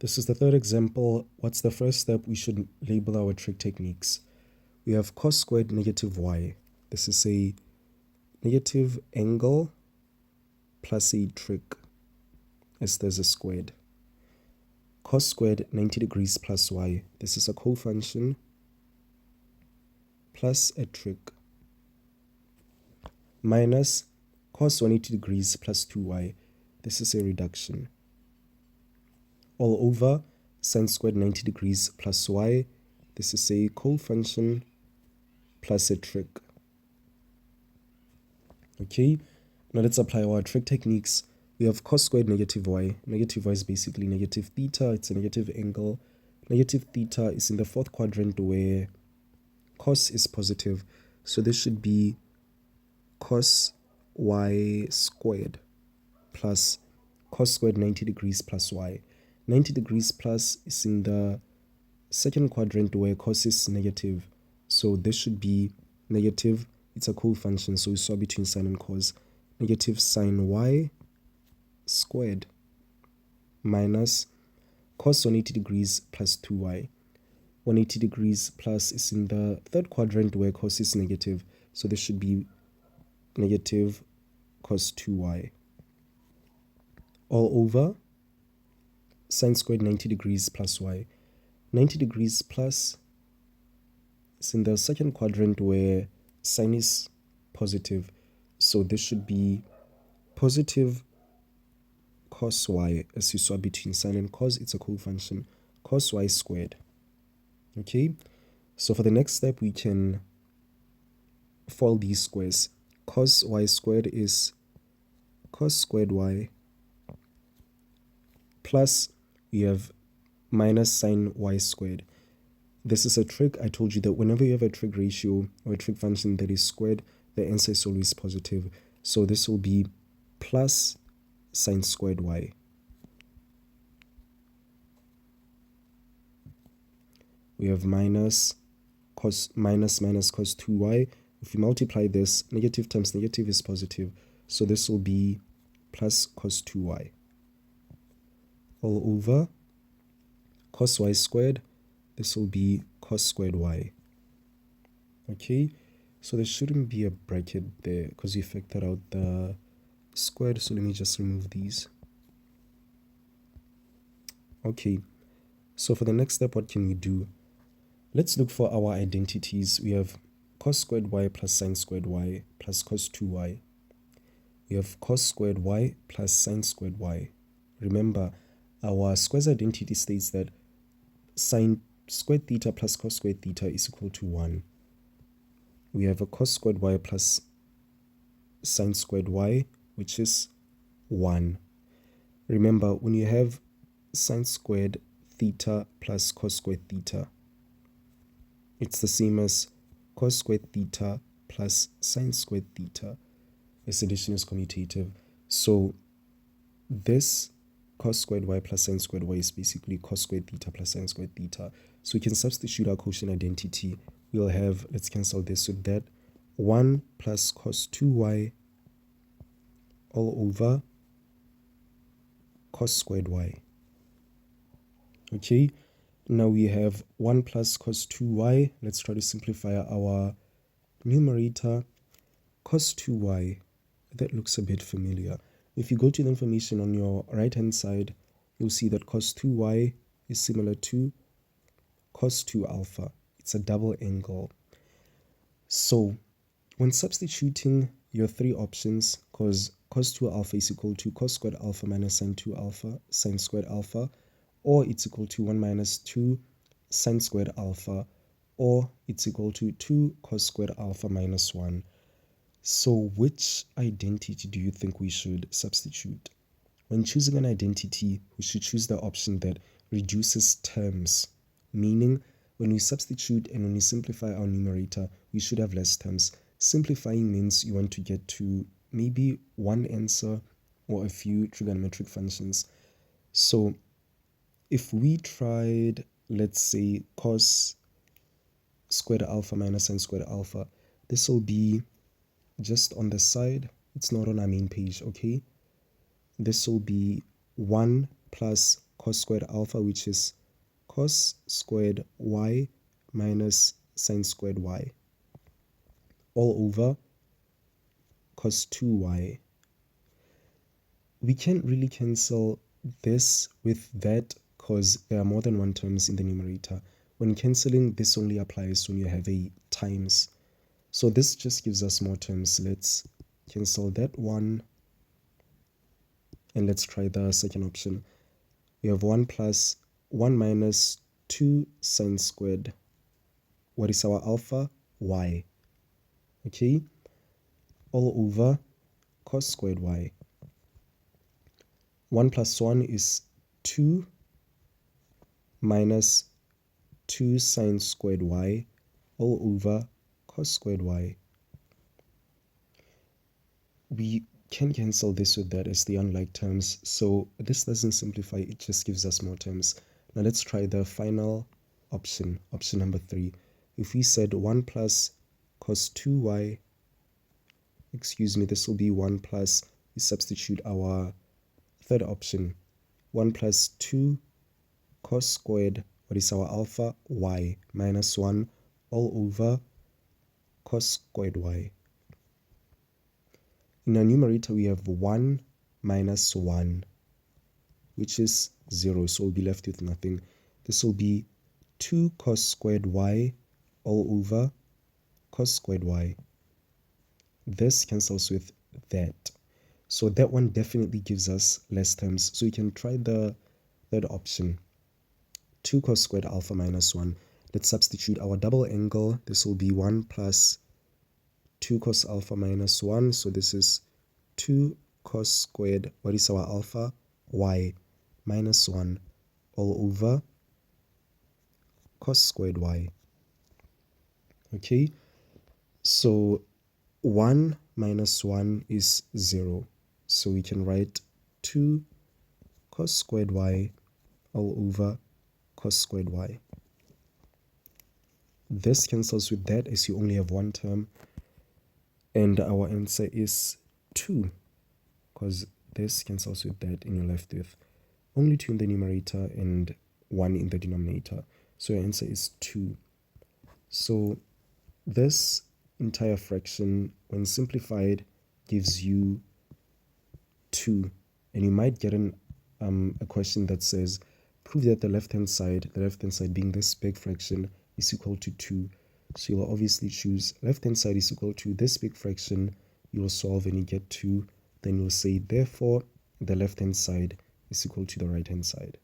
This is the third example. What's the first step? We should label our trig techniques. We have cos squared negative y. This is a negative angle plus a trig, as there's a squared. Cos squared 90 degrees plus y. This is a cofunction plus a trig. Minus cos 180 degrees plus 2y. This is a reduction. All over sine squared 90 degrees plus y. This is a cofunction plus a trig. Okay, now let's apply our trig techniques. We have cos squared negative y. Negative y is basically negative theta. It's a negative angle. Negative theta is in the fourth quadrant where cos is positive. So this should be cos y squared plus cos squared 90 degrees plus y. 90 degrees plus is in the second quadrant where cos is negative. So this should be negative. It's a cofunction, so we saw between sine and cos. Negative sine y squared minus cos 180 degrees plus 2y. 180 degrees plus is in the third quadrant where cos is negative. So this should be negative cos 2y. All over sine squared 90 degrees plus y. 90 degrees plus is in the second quadrant where sine is positive. So this should be positive cos y. As you saw between sine and cos, it's a cofunction. Cos y squared. Okay, so for the next step, we can fold these squares. Cos y squared is cos squared y plus we have minus sine y squared. This is a trig. I told you that whenever you have a trig ratio or a trig function that is squared, the answer is always positive. So this will be plus sine squared y. We have minus cos minus cos 2y. If you multiply this, negative times negative is positive. So this will be plus cos 2y. All over cos y squared. This will be cos squared y. Okay, so there shouldn't be a bracket there because we factored out the squared. So let me just remove these. Okay, so for the next step, what can we do? Let's look for our identities. We have cos squared y plus sine squared y plus cos 2y. We have cos squared y plus sine squared y. Remember, our squares identity states that sine squared theta plus cos squared theta is equal to 1. We have a cos squared y plus sine squared y, which is 1. Remember, when you have sine squared theta plus cos squared theta, it's the same as cos squared theta plus sine squared theta. This addition is commutative. So this cos squared y plus sine squared y is basically cos squared theta plus sine squared theta. So we can substitute our quotient identity. We'll have, let's cancel this with that, 1 plus cos 2y all over cos squared y. Okay, now we have 1 plus cos 2y. Let's try to simplify our numerator. Cos 2y, that looks a bit familiar. If you go to the information on your right hand side, you'll see that cos 2y is similar to cos 2 alpha. It's a double angle. So when substituting your three options, because cos 2 alpha is equal to cos squared alpha minus sine 2 alpha sine squared alpha, or it's equal to 1 minus 2 sine squared alpha, or it's equal to 2 cos squared alpha minus 1. So which identity do you think we should substitute? When choosing an identity, we should choose the option that reduces terms, meaning when we substitute and when we simplify our numerator, we should have less terms. Simplifying means you want to get to maybe one answer or a few trigonometric functions. So if we tried, let's say, cos squared alpha minus sine squared alpha, this will be just on the side. It's not on our main page, okay? This will be 1 plus cos squared alpha, which is cos squared y minus sine squared y, all over cos 2y. We can't really cancel this with that because there are more than one terms in the numerator. When cancelling, this only applies when you have a times. So this just gives us more terms. Let's cancel that one. And let's try the second option. We have 1 plus 1 minus 2 sine squared. What is our alpha? Y. Okay? All over cos squared y. 1 plus 1 is 2 minus 2 sine squared y all over cos squared y. We can cancel this with that as the unlike terms, so this doesn't simplify, it just gives us more terms. Now let's try the final option, option number 3. If we said 1 plus cos 2y, excuse me, this will be 1 plus, we substitute our third option, 1 plus 2 cos squared, what is our alpha? Y, minus 1 all over cos squared y. In our numerator, we have 1 minus 1, which is 0, so we'll be left with nothing. This will be 2 cos squared y all over cos squared y. This cancels with that. So that one definitely gives us less terms. So we can try the third option, 2 cos squared alpha minus 1. Let's substitute our double angle. This will be 1 plus 2 cos alpha minus 1. So this is 2 cos squared, what is our alpha? Y, minus 1 all over cos squared y. Okay, so 1 minus 1 is 0. So we can write 2 cos squared y all over cos squared y. This cancels with that as you only have one term. And our answer is 2, because this cancels with that and you're left with only 2 in the numerator and 1 in the denominator. So your answer is 2. So this entire fraction, when simplified, gives you 2. And you might get a question that says, prove that the left-hand side being this big fraction, is equal to 2. So you'll obviously choose left-hand side is equal to this big fraction. You'll solve and you get 2. Then you'll say, therefore, the left-hand side is equal to the right-hand side.